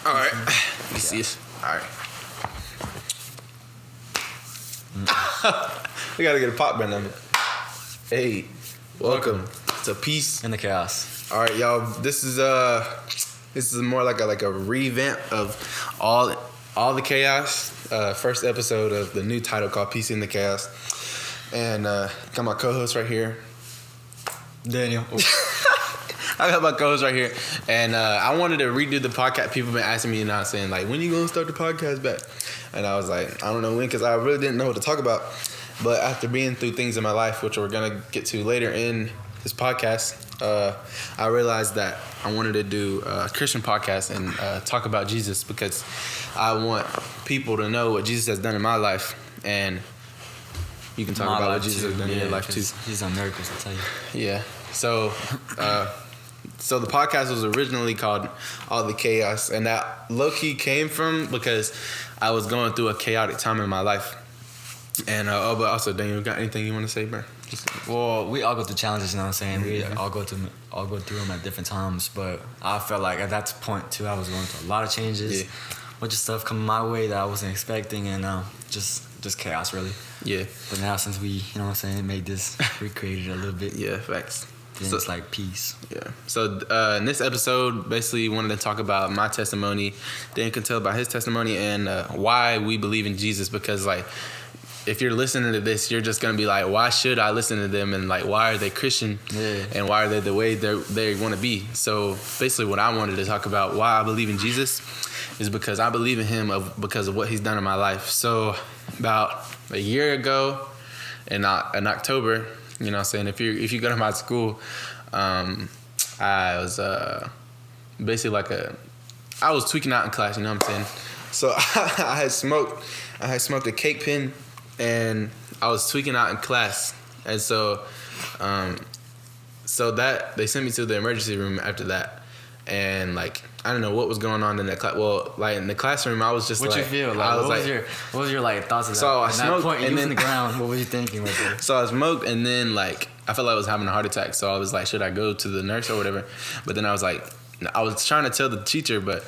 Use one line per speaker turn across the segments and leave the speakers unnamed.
All right. You see us. All right. We gotta get a pop band on it. Hey, welcome to Peace
in the Chaos.
All right, y'all. This is more like a revamp of all the chaos. First episode of the new title called Peace in the Chaos, and got my co-host right here,
Daniel.
I got my co-host right here, and I wanted to redo the podcast. People have been asking me now, saying like, when you gonna start the podcast back? And I was like, I don't know when, because I really didn't know what to talk about. But after being through things in my life, which we're gonna get to later in this podcast, I realized that I wanted to do a Christian podcast and talk about Jesus, because I want people to know what Jesus has done in my life, and you can talk about what Jesus has done in your life too.
He's done miracles, I'll tell you.
Yeah. So the podcast was originally called All the Chaos, and that low-key came from because I was going through a chaotic time in my life. And but also, Daniel, got anything you want to say, bro?
Well, we all go through challenges, you know what I'm saying? We all go through them at different times, but I felt like at that point too, I was going through a lot of changes, a bunch of stuff coming my way that I wasn't expecting, and just chaos, really. Yeah. But now, since we, you know what I'm saying, made this, recreated it a little bit.
Yeah, facts.
Then it's like peace.
Yeah. So in this episode, basically wanted to talk about my testimony. Dan can tell about his testimony and why we believe in Jesus, because like, if you're listening to this, you're just going to be like, why should I listen to them? And like, why are they Christian? Yeah. And why are they the way they want to be? So basically what I wanted to talk about, why I believe in Jesus, is because I believe in him because of what he's done in my life. So about a year ago in October, you know what I'm saying, if you go to my school, I was basically I was tweaking out in class, you know what I'm saying? So I had smoked a cake pen, and I was tweaking out in class, and so that they sent me to the emergency room after that, and like I don't know what was going on in that class. Well, like in the classroom, I was just
what you feel like? What was your like thoughts of that?
So I smoked,
that point,
and
you
then
was in the ground. What were you thinking right there?
So I smoked, and then like I felt like I was having a heart attack. So I was like, should I go to the nurse or whatever? But then I was like, I was trying to tell the teacher, but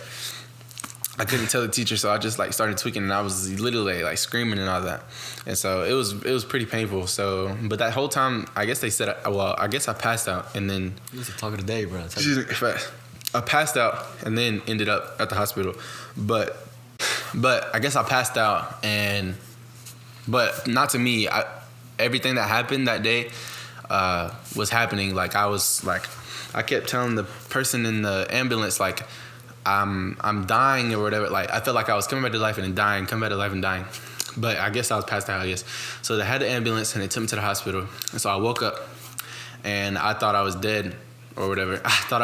I couldn't tell the teacher, so I just like started tweaking, and I was literally like screaming and all that, and so it was pretty painful. So, but that whole time, I guess they said, I guess I passed out, and then
you was talking today, bro.
I passed out and then ended up at the hospital, but I guess I passed out, but not to me. Everything that happened that day was happening. Like I kept telling the person in the ambulance like, I'm dying or whatever. Like I felt like I was coming back to life and then dying, coming back to life and dying. But I guess I was passed out, I guess. So they had the ambulance and they took me to the hospital. And so I woke up and I thought I was dead or whatever. I thought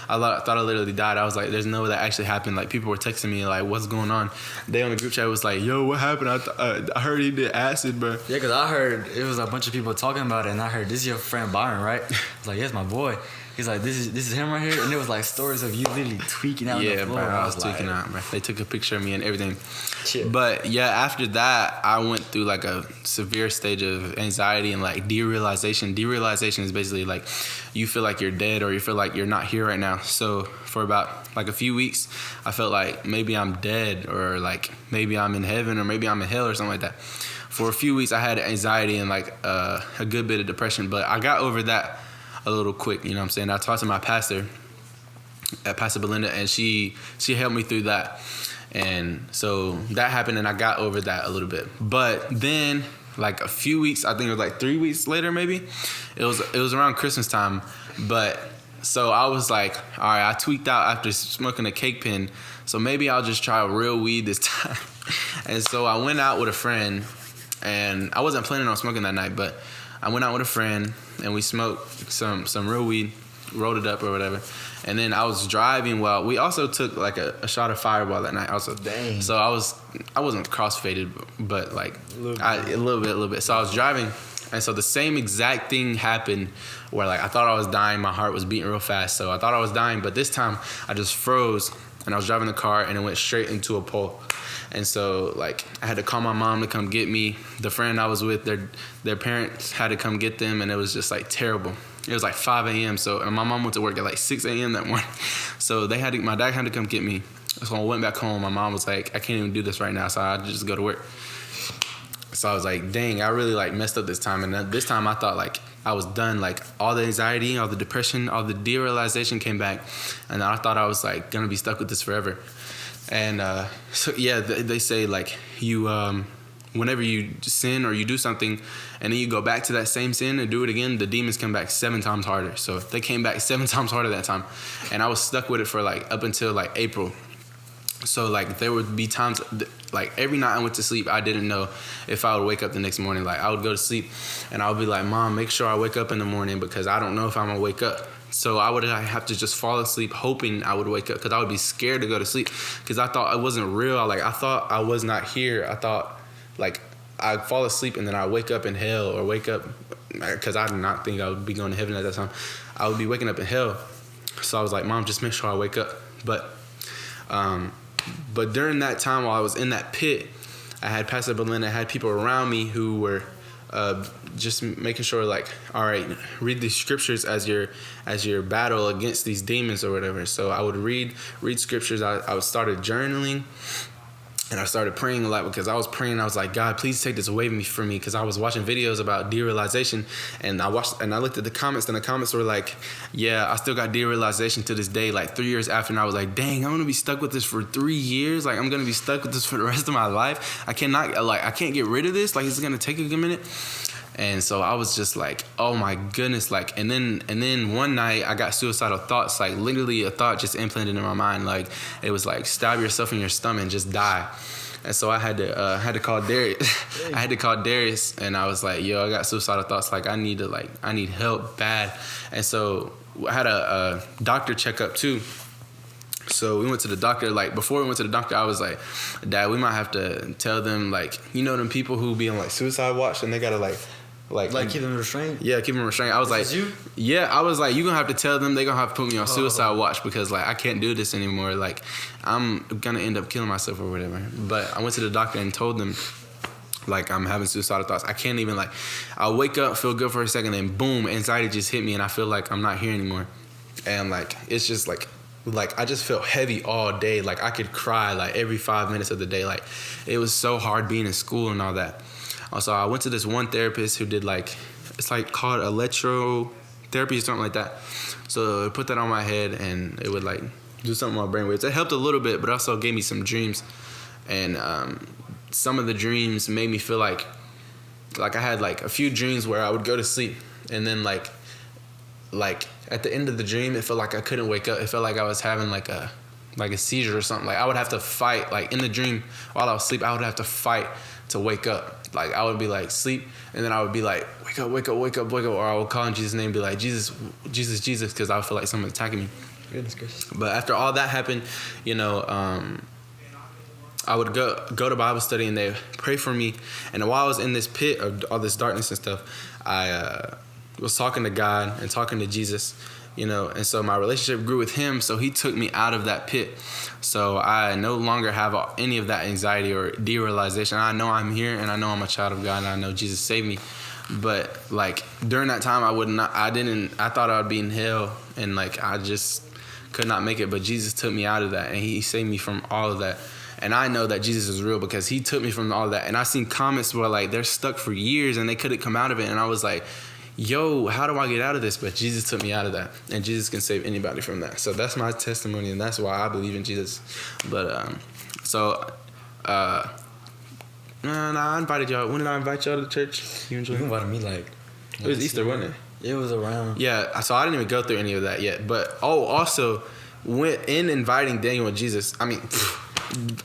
I literally died. I was like, there's no way that actually happened. Like people were texting me like, what's going on? They on the group chat was like, yo, what happened? I heard he did acid, bro.
Yeah, because I heard it was a bunch of people talking about it, and I heard, this is your friend Byron, right? I was like, yes, my boy. He's like, this is him right here, and it was like stories of you literally tweaking out.
Yeah,
on the floor.
Bro, I was tweaking out, bro. They took a picture of me and everything. Shit. But yeah, after that, I went through like a severe stage of anxiety and like derealization. Derealization is basically like you feel like you're dead or you feel like you're not here right now. So for about like a few weeks, I felt like maybe I'm dead or like maybe I'm in heaven or maybe I'm in hell or something like that. For a few weeks, I had anxiety and like a good bit of depression, but I got over that a little quick, you know what I'm saying? I talked to my pastor, Pastor Belinda, and she helped me through that. And so that happened, and I got over that a little bit. But then, like a few weeks, I think it was like 3 weeks later, maybe, it was around Christmas time. But so I was like, all right, I tweaked out after smoking a cake pen, so maybe I'll just try real weed this time. And so I went out with a friend, and I wasn't planning on smoking that night, but I went out with a friend and we smoked some real weed, rolled it up or whatever. And then I was driving. Well, we also took like a shot of Fireball that night also.
Dang.
So I wasn't crossfaded, but like a little bit. So I was driving, and so the same exact thing happened where like I thought I was dying. My heart was beating real fast, so I thought I was dying. But this time I just froze, and I was driving the car, and it went straight into a pole. And so, like, I had to call my mom to come get me. The friend I was with, their parents had to come get them, and it was just, like, terrible. It was, like, 5 a.m., and my mom went to work at, like, 6 a.m. that morning. So my dad had to come get me. So I went back home. My mom was like, I can't even do this right now, so I just go to work. So I was like, dang, I really like messed up this time. And this time I thought like I was done. Like all the anxiety, all the depression, all the derealization came back. And I thought I was like gonna be stuck with this forever. And so yeah, they say like you, whenever you sin or you do something and then you go back to that same sin and do it again, the demons come back 7 times harder. So they came back 7 times harder that time. And I was stuck with it for like up until like April. So like there would be times like every night I went to sleep, I didn't know if I would wake up the next morning. Like I would go to sleep and I would be like, Mom, make sure I wake up in the morning because I don't know if I'm gonna wake up. So I would have to just fall asleep hoping I would wake up because I would be scared to go to sleep because I thought it wasn't real. I thought I was not here. I thought like I'd fall asleep and then I'd wake up in hell or wake up because I did not think I would be going to heaven at that time. I would be waking up in hell. So I was like, Mom, just make sure I wake up. But during that time while I was in that pit, I had Pastor Belinda, I had people around me who were just making sure like, all right, read the scriptures as your battle against these demons or whatever. So I would read scriptures. I started journaling. And I started praying a lot because I was praying. I was like, God, please take this away from me because I was watching videos about derealization. And I looked at the comments and the comments were like, yeah, I still got derealization to this day, like 3 years after. And I was like, dang, I'm going to be stuck with this for 3 years. Like, I'm going to be stuck with this for the rest of my life. I can't get rid of this. Like, it's going to take a good minute. And so I was just like, oh my goodness. Like, and then one night I got suicidal thoughts, like literally a thought just implanted in my mind. Like it was like, stab yourself in your stomach and just die. And so I had to call Darius. I had to call Darius and I was like, yo, I got suicidal thoughts. Like I need help bad. And so I had a doctor checkup too. So we went to the doctor. Like before we went to the doctor, I was like, Dad, we might have to tell them, like, you know them people who be on like suicide watch and they gotta like
keep them restrained?
Yeah, keep them restrained. I was like, you? Yeah, I was like, you're going to have to tell them they're going to have to put me on suicide watch because, like, I can't do this anymore. Like, I'm going to end up killing myself or whatever. But I went to the doctor and told them, like, I'm having suicidal thoughts. I can't even, like, I'll wake up, feel good for a second, then boom, anxiety just hit me and I feel like I'm not here anymore. And, like, it's just, like I just felt heavy all day. Like, I could cry, like, every 5 minutes of the day. Like, it was so hard being in school and all that. Also, I went to this one therapist who did like, it's like called electrotherapy or something like that. So it put that on my head and it would like do something on my brainwaves. It helped a little bit, but also gave me some dreams. And some of the dreams made me feel like I had like a few dreams where I would go to sleep and then like at the end of the dream, it felt like I couldn't wake up. It felt like I was having like a seizure or something. Like I would have to fight, like in the dream while I was asleep, I would have to fight to wake up. Like I would be like sleep and then I would be like wake up, wake up, wake up, wake up, or I would call in Jesus' name and be like Jesus, Jesus, Jesus, because I would feel like someone attacking me.
Goodness gracious. But
after all that happened, you know, I would go to Bible study and they pray for me. And while I was in this pit of all this darkness and stuff, I was talking to God and talking to Jesus, you know, and so my relationship grew with him. So he took me out of that pit. So I no longer have any of that anxiety or derealization. I know I'm here and I know I'm a child of God and I know Jesus saved me. But like during that time, I thought I would be in hell and like I just could not make it. But Jesus took me out of that and he saved me from all of that. And I know that Jesus is real because he took me from all of that. And I seen comments where like they're stuck for years and they couldn't come out of it. And I was like, yo, how do I get out of this? But Jesus took me out of that. And Jesus can save anybody from that. So that's my testimony and that's why I believe in Jesus. But I invited y'all. When did I invite y'all to the church? You
invited me like
it was Easter, wasn't it?
It was around.
Yeah, so I didn't even go through any of that yet. But also went in inviting Daniel and Jesus. I mean,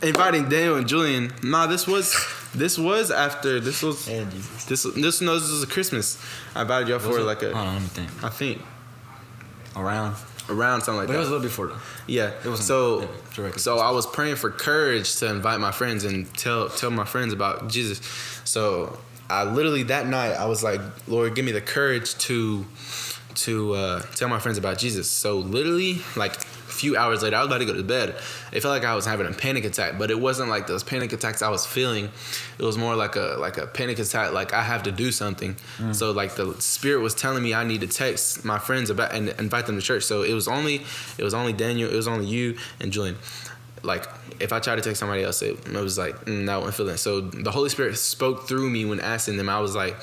inviting Daniel and Julian. This was after this was
and Jesus.
This was a Christmas. I invited y'all for like a.
Let me think.
I think
around
something like that.
But it was a little before though.
Yeah.
It wasn't.
So I was praying for courage to invite my friends and tell my friends about Jesus. So I literally that night I was like, Lord, give me the courage to tell my friends about Jesus. So literally like a few hours later, I was about to go to bed. It felt like I was having a panic attack, but it wasn't like those panic attacks I was feeling. It was more like a panic attack, like I have to do something. So like the Spirit was telling me I need to text my friends about and invite them to church. So it was only Daniel, it was only you and Julian. like if I tried to text somebody else, it was like that wasn't feeling. So the Holy Spirit spoke through me when asking them. I was like,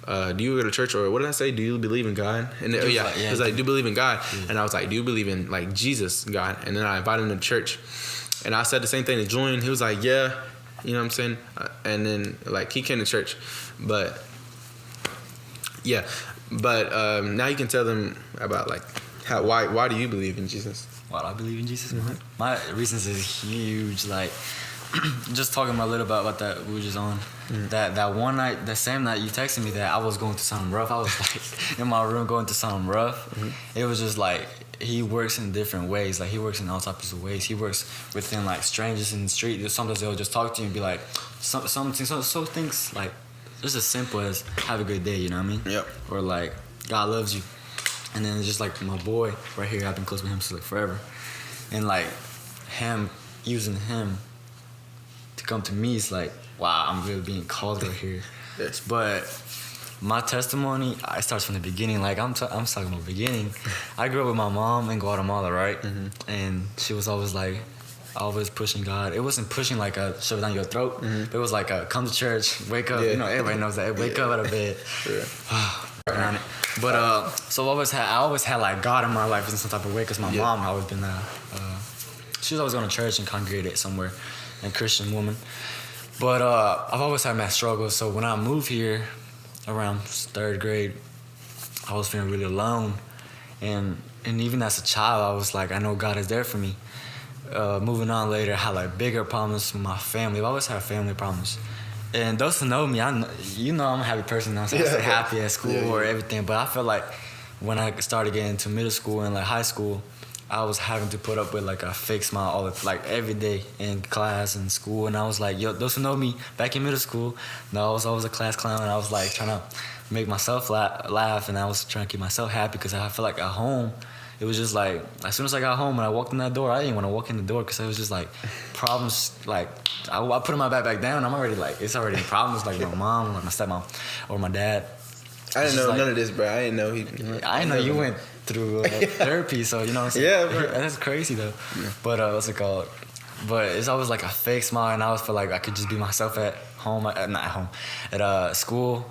do you go to church, or what did I say? Do you believe in God? And it was like, do you believe in God? Yeah. And I was like, do you believe in like Jesus, God? And then I invited him to church, and I said the same thing to Julian. He was like, yeah, you know what I'm saying? And then like he came to church, but yeah, but now you can tell them about like why do you believe in Jesus?
Why do I believe in Jesus? Mm-hmm. My reasons is huge. Like, just talking a little bit about that we were just on. Mm-hmm. That one night, the same night you texted me that I was going through something rough. I was like in my room going through something rough. Mm-hmm. It was just like he works in different ways. Like he works in all types of ways. He works within like strangers in the street. Sometimes they'll just talk to you and be like, so things like just as simple as have a good day. You know what I mean?
Yep.
Or like God loves you. And then just like my boy right here, I've been close with him since like forever. And like him, using him to come to me is like, wow, I'm really being called right here.
Yes.
But my testimony, it starts from the beginning. Like I'm talking about the beginning. I grew up with my mom in Guatemala, right? Mm-hmm. And she was always like, always pushing God. It wasn't pushing like a shove it down your throat. Mm-hmm. But it was like a come to church, wake up. Yeah. You know, everybody knows that. Wake up out of bed. Yeah. But so I always had like God in my life in some type of way because my mom had always been she was always going to church and congregated somewhere, a Christian woman. But I've always had my struggles. So when I moved here around 3rd grade, I was feeling really alone, and even as a child, I was like, I know God is there for me. Moving on later, I had like bigger problems with my family. I've always had family problems. And those who know me, I'm a happy person now, so I stay happy at school or everything. But I felt like when I started getting into middle school and like high school, I was having to put up with like a fake smile like every day in class and school. And I was like, yo, those who know me back in middle school, I was always a class clown, and I was like trying to make myself laugh, and I was trying to keep myself happy because I feel like at home, it was just like, as soon as I got home and I walked in that door, I didn't want to walk in the door because it was just like problems. Like I put my back down, I'm already like, it's already problems like my mom, or my stepmom, or my dad.
I didn't know like, none of this, bro. I didn't know
I didn't know you went through therapy, so you know what I'm saying? Yeah, bro. That's crazy though. Yeah. But what's it called? But it's always like a fake smile, and I always feel like I could just be myself at home, not at home, at school.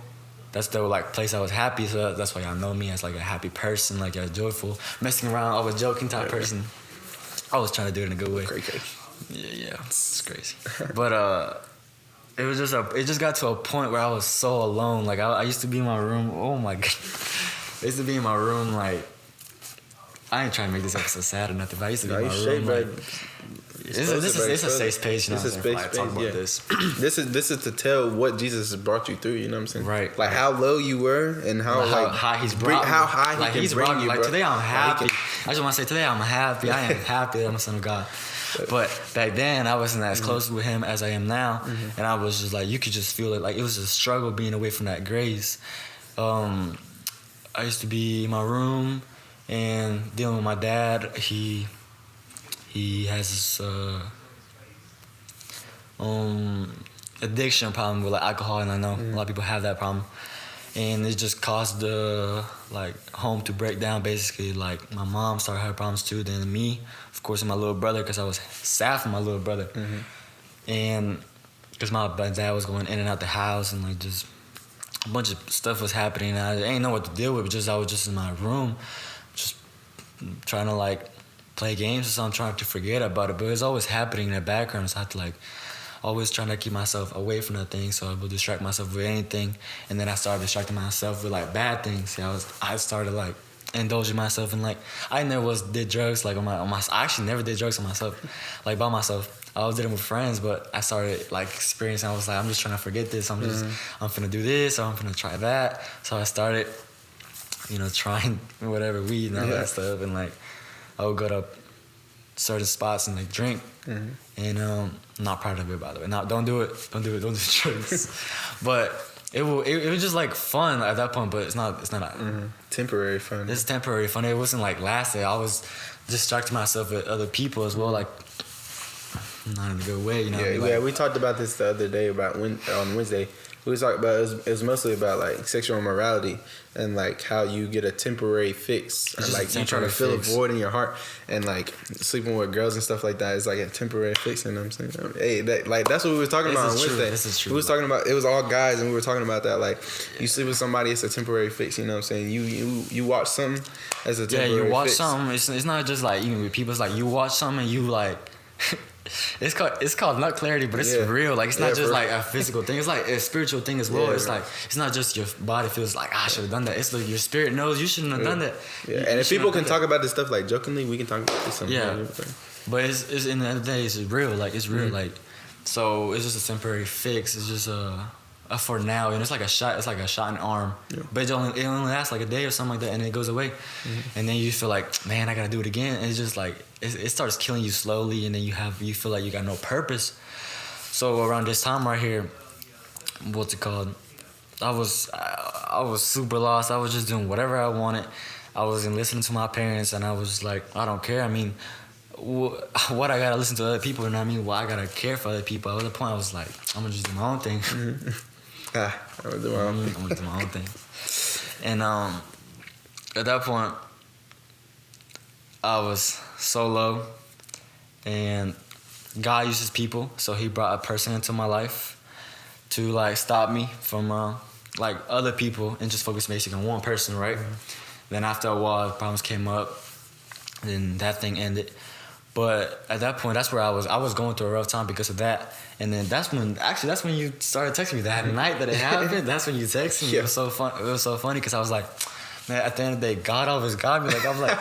That's the like place I was happy, so that's why y'all know me as like a happy person, like a joyful, messing around, always joking type person. I was trying to do it in a good way.
Crazy.
Yeah, it's crazy. But it just got to a point where I was so alone. Like I used to be in my room. Oh my god, I used to be in my room like. I ain't trying to make this episode sad or nothing, but I used to be in my room. Like, it's a safe page. You know,
this is a space. Talk about this. This is to tell what Jesus has brought you through. You know what I'm saying?
Right.
Like how low you were and how
high he's brought. How high
like he's brought you.
Like today I'm happy. I just want to say today I'm happy. I am happy that I'm a son of God. But back then I wasn't as close with him as I am now, and I was just like, you could just feel it. Like it was a struggle being away from that grace. I used to be in my room and dealing with my dad. He has this addiction problem with like alcohol, and I know a lot of people have that problem, and it just caused the like home to break down. Basically, like my mom started having problems too, then me, of course, and my little brother, because I was sad for my little brother, and because my dad was going in and out the house, and like just a bunch of stuff was happening, and I didn't know what to deal with. I was just in my room, just trying to like play games or something, trying to forget about it, but it was always happening in the background, so I had to like always trying to keep myself away from that thing, so I would distract myself with anything, and then I started distracting myself with like bad things. I started like indulging myself in like, I never did drugs like on my I actually never did drugs on myself, like by myself. I always did it with friends, but I started like experiencing, I was like, I'm just trying to forget this, I'm finna do this, or I'm finna try that. So I started, trying whatever, weed and all that stuff, and like I would go to certain spots and like drink, and I'm not proud of it, by the way. Now, don't do drugs. But it was just like fun at that point, but it's not
temporary fun.
It's temporary fun. It wasn't like lasting. I was distracting myself with other people as well, like not in a good way,
Yeah, we talked about this the other day on Wednesday. we was talking about it was mostly about like sexual immorality and like how you get a temporary fix, or like you trying to fill a void in your heart, and like sleeping with girls and stuff like that is like a temporary fix. You know what I'm saying? Hey, that's what we were talking about on Wednesday.
This is true.
We was talking about, it was all guys, and we were talking about that, like you sleep with somebody, it's a temporary fix. You know what I'm saying? You watch something as a temporary fix.
Yeah, you watch something. It's not just like even with people. It's like you watch something and you like. It's called nut clarity, but it's real. Like it's not just like a physical thing. It's like a spiritual thing as well. It's like it's not just your body feels like I should have done that. It's like your spirit knows you shouldn't have done that.
Yeah, and if people can talk about this stuff like jokingly, we can talk about this.
Yeah, but it's in the end of the day, it's real. Like it's real. Like so, it's just a temporary fix. It's just a for now, and it's like a shot. It's like a shot in the arm, but it only lasts like a day or something like that, and then it goes away, and then you feel like, man, I gotta do it again, and it's just like it starts killing you slowly, and then you feel like you got no purpose. So around this time right here, what's it called? I was super lost. I was just doing whatever I wanted. I wasn't listening to my parents, and I was like, I don't care. I mean, what I gotta listen to other people, and I mean, why I gotta care for other people. At the point, I was like, I'm gonna just do my own thing.
I'm gonna do my own
thing. And at that point, I was so low, and God uses people, so He brought a person into my life to like stop me from like other people and just focus basically on one person, right? Then after a while, problems came up, then that thing ended. But at that point, that's where I was going through a rough time because of that. And then that's when you started texting me that night that it happened. That's when you texted me. It was so fun. It was so funny because I was like, man, at the end of the day, God always got me. Like I'm like,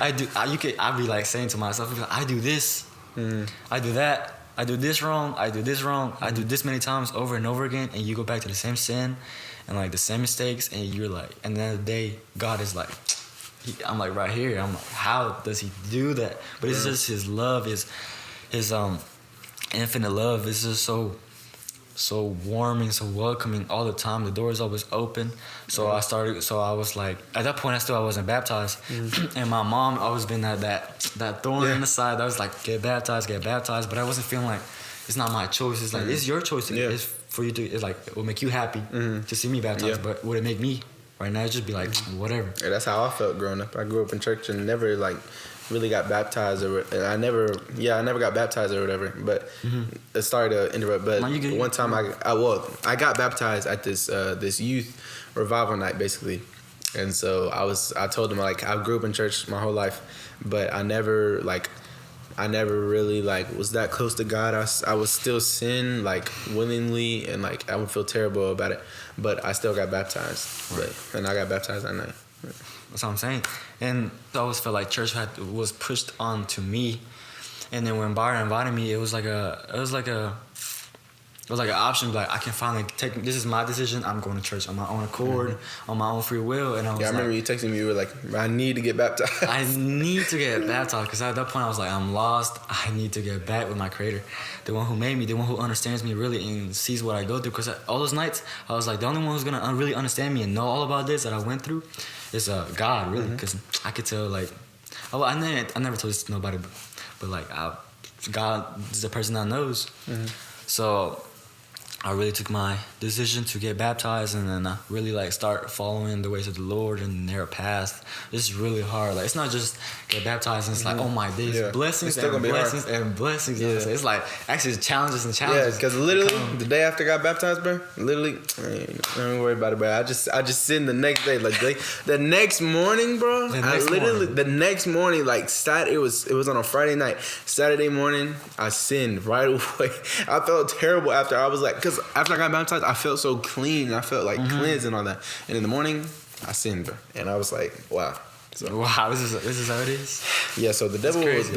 I'd be like saying to myself, I do this, I do that, I do this wrong, I do this wrong, I do this many times over and over again, and you go back to the same sin and like the same mistakes, and you're like, and then the day, God is like. I'm like right here. I'm like, how does He do that? But it's just His love, His infinite love. It's just so warming, so welcoming all the time. The door is always open. So I was like, at that point, I wasn't baptized, and my mom always been that thorn in the side. I was like, get baptized. But I wasn't feeling like it's not my choice. It's like it's your choice. It's for you to. It's like it will make you happy to see me baptized. But would it make me? Right now, just be like, whatever.
Yeah, that's how I felt growing up. I grew up in church and never like really got baptized, I never got baptized or whatever. But sorry to interrupt. But one time I got baptized at this youth revival night basically, and so I told them like I grew up in church my whole life, but I never really like was that close to God. I was still sin like willingly, and like I would feel terrible about it, but I still got baptized. And I got baptized that night.
That's what I'm saying. And I always felt like church was pushed on to me, and then when Byron invited me, it was like an option. Like I can finally take. This is my decision. I'm going to church on my own accord, on my own free will. And I
remember you texting me. You were like, "I need to get baptized."
I need to get baptized because at that point I was like, "I'm lost. I need to get back with my Creator, the one who made me, the one who understands me really and sees what I go through." Because all those nights I was like, the only one who's gonna really understand me and know all about this that I went through is God, really, because I could tell like, I never told this to nobody, but like God is the person that knows. So I really took my decision to get baptized, and then I really like start following the ways of the Lord and the narrow path. It's really hard. Like it's not just get baptized and it's like, oh my days, blessings and blessings and blessings. Yeah. It's like actually challenges and challenges.
Yeah, because literally the day after I got baptized, bro, literally, don't worry about it, bro. I just sin the next day, like the next morning, bro. The next morning, like it was on a Friday night. Saturday morning, I sinned right away. I felt terrible after. I was like, because after I got baptized, I felt so clean. I felt like cleansed and all that. And in the morning, I sinned, bro. And I was like, wow. So,
wow, this is how it is?
Yeah, so the devil was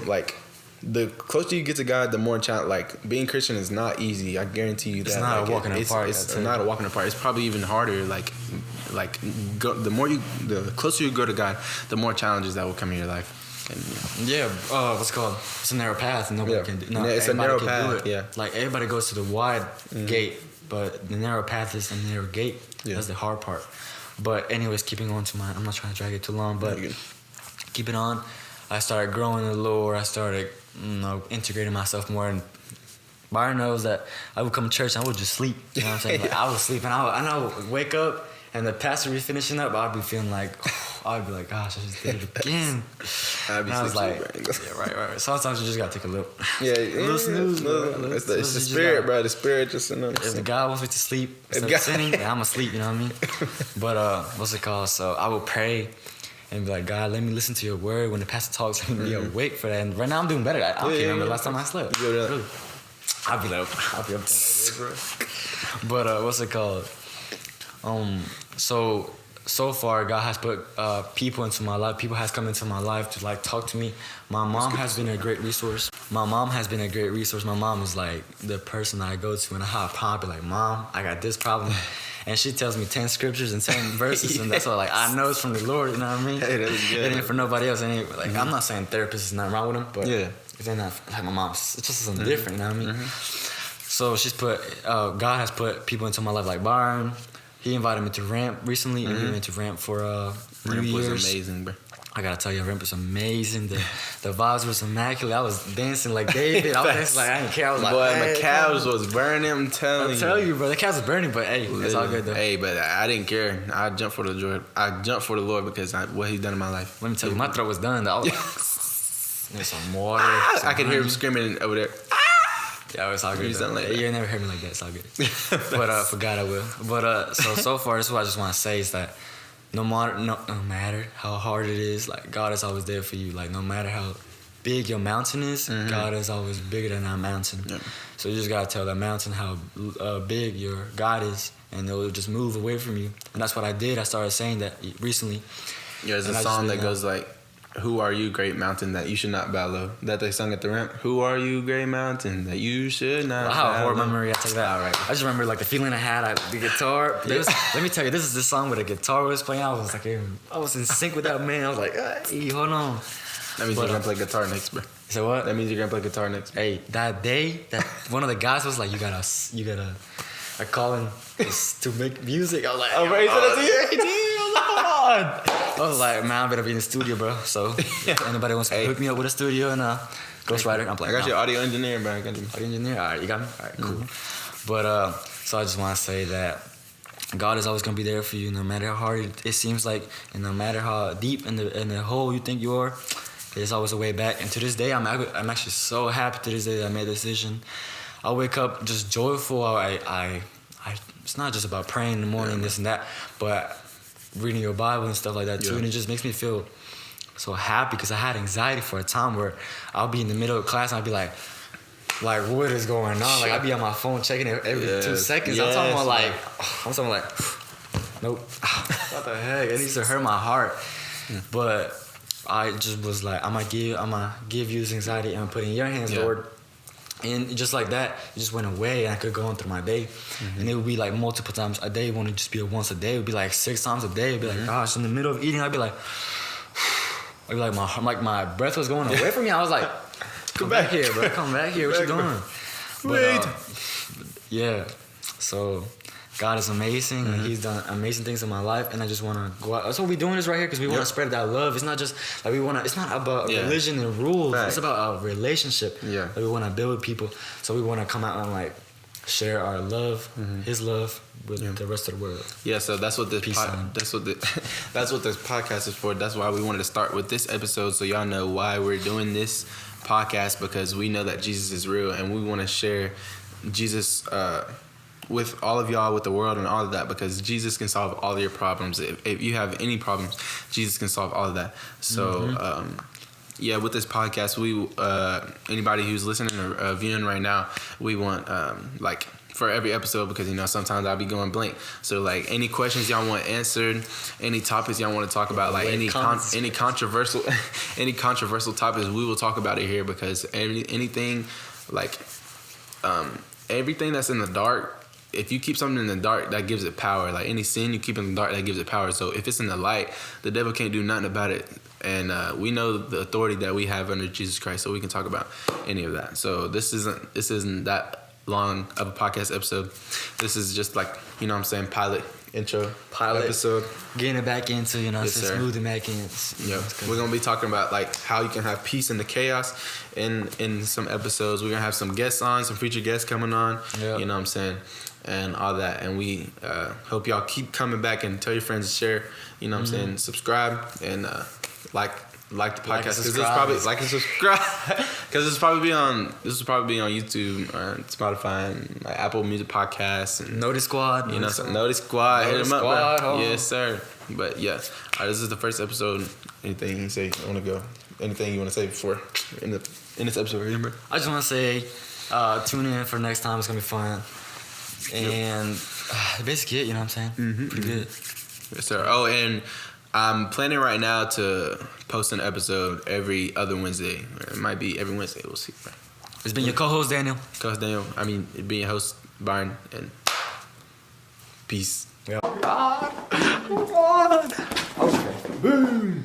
like, the closer you get to God, the more challenge. Like being Christian is not easy. I guarantee you that.
It's not a walk in the park.
It's not a walk in the park. It's probably even harder. The closer you go to God, the more challenges that will come in your life.
And, what's it called? It's a narrow path, and nobody can do. No,
it's a narrow path. Yeah,
like everybody goes to the wide gate, but the narrow path is the narrow gate. Yeah. That's the hard part. But anyways, keeping on to I'm not trying to drag it too long, but keep it on. I started growing in the Lord. I started, integrating myself more and Byron knows that I would come to church and I would just sleep. You know what I'm saying? Like, I would sleep and I would wake up and the pastor be finishing up. I'd be feeling like, I'd be like, gosh, I just did it again. And I was like, yeah, right. Sometimes you just gotta take a little,
a
little snooze, bro.
It's the spirit, bro. The spirit just,
if the God wants me to sleep instead of sinning, then I'm gonna sleep. You know what I mean? But what's it called? So I would pray. And be like, God, let me listen to your word when the pastor talks and be awake for that. And right now I'm doing better. I can't remember the last time I slept. Really. I'll be up like this, bro. But what's it called? So far God has put people into my life. People has come into my life to like talk to me. My mom has been a great resource. My mom is like the person I go to and I'll be like, Mom, I got this problem. And she tells me 10 scriptures and 10 verses, and that's all. Like, I know it's from the Lord, you know what I mean? Hey, that's good. It ain't for nobody else. Like, I'm not saying therapists is nothing wrong with them, but it's not like my mom's. It's just something different, you know what I mean? So she's put, God has put people into my life like Byron. He invited me to Ramp recently, and we went to Ramp for New Year's.
Ramp was amazing, bro.
I gotta tell you, Ramp was amazing. The vibes was immaculate. I was dancing like David. I was dancing like I didn't care. I was like,
boy, my calves was burning. I'm telling
you, bro. The calves was burning, but hey, it's all good though.
Hey, but I didn't care. I jumped for the Lord. I jumped for the Lord because what He's done in my life.
Let me tell you, my throat was done. Though. I was like, there's some water.
I could hear him screaming over there.
Yeah, it's all good. You never heard me like that. It's all good. But for God, I will. But so far, this is what I just want to say is that no matter how hard it is, like God is always there for you. Like no matter how big your mountain is, God is always bigger than that mountain. Yep. So you just gotta tell that mountain how big your God is, and it'll just move away from you. And that's what I did. I started saying that recently.
Yeah, there's a song that goes like, "Who are you, great mountain, that you should not bow low?" That they sung at the Ramp. Who are you, great mountain, that you should not bow low?
I have a horrible memory. I take that. All right. I just remember like the feeling I had. The guitar. Let me tell you, this is the song where the guitar was playing. I was in sync with that man. I was like, hey, hold on.
That means you're gonna play guitar next, bro.
So what?
That means you're gonna play guitar next.
Hey, that day, one of the guys was like, you gotta a calling to make music. I was like,
oh, right,
I was like, man, I better be in the studio, bro. So if anybody wants to hook me up with a studio and ghostwriter, I'm playing.
I got your audio engineer, bro.
Audio engineer? All right, you got me? All right, cool. But so I just want to say that God is always going to be there for you no matter how hard it seems like, and no matter how deep in the hole you think you are, there's always a way back. And to this day, I'm actually so happy to this day that I made the decision. I wake up just joyful. I it's not just about praying in the morning, this and that, but reading your Bible and stuff like that too. And it just makes me feel so happy because I had anxiety for a time where I'll be in the middle of class and I'll be like what is going on? Like I'll be on my phone checking it every 2 seconds. I'm talking about like nope. What the heck? It needs to hurt my heart. But I just was like, I'm gonna give you this anxiety and put it in your hands, Lord. And just like that, it just went away, and I could go on through my day. And it would be like multiple times a day. It wouldn't just be once a day. It would be like 6 times a day. It'd be like, gosh, in the middle of eating, I'd be like, my breath was going away from me. I was like, come back here, bro. Come back here. What you doing?
Wait.
Yeah. So God is amazing, and He's done amazing things in my life, and I just want to go out. That's what we're doing this right here, because we want to spread that love. It's not just like it's not about religion and rules. Right. It's about a relationship that we want to build with people. So we want to come out and like share our love, His love, with the rest of the world. Yeah.
So that's what this that's what this podcast is for. That's why we wanted to start with this episode, so y'all know why we're doing this podcast, because we know that Jesus is real, and we want to share Jesus with all of y'all, with the world and all of that, because Jesus can solve all of your problems. If you have any problems, Jesus can solve all of that. So with this podcast, we anybody who's listening or viewing right now, we want for every episode, because sometimes I'll be going blank. So like any questions y'all want answered, any topics y'all want to talk about, like any controversial topics, we will talk about it here, because anything like everything that's in the dark, if you keep something in the dark, that gives it power. Like any sin you keep in the dark, that gives it power. So if it's in the light, the devil can't do nothing about it. And we know the authority that we have under Jesus Christ, so we can talk about any of that. So this isn't that long of a podcast episode. This is just like, pilot intro
Pilot
episode.
Getting it back into, you know,
Yes, sir.
smoothing back in.
Yeah, we're gonna be talking about like how you can have peace in the chaos. In some episodes, we're gonna have some guests on, some featured guests coming on.
Yep.
You know what I'm saying, and all that. And we hope y'all keep coming back and tell your friends to share. You know what I'm saying, subscribe and like the podcast because it's probably like and subscribe because this will probably be on YouTube, Spotify, and like Apple Music Podcasts and
Notice Squad.
you know, Notice Squad. Hit them up,
Squad,
bro.
oh.
Yes, sir. But yeah, all right, this is the first episode. Anything you say? I want to go. Anything you want to say before in this episode? Remember?
I just want to say, tune in for next time. It's gonna be fun. And basically, it, you know what I'm saying? Pretty good.
Yes, sir. Oh, and I'm planning right now to post an episode every other Wednesday. It might be every Wednesday. We'll see.
It's been your co-host, Daniel.
Co-host Daniel. I mean, being your host, Byron, and peace.
Yep.
Okay. Boom.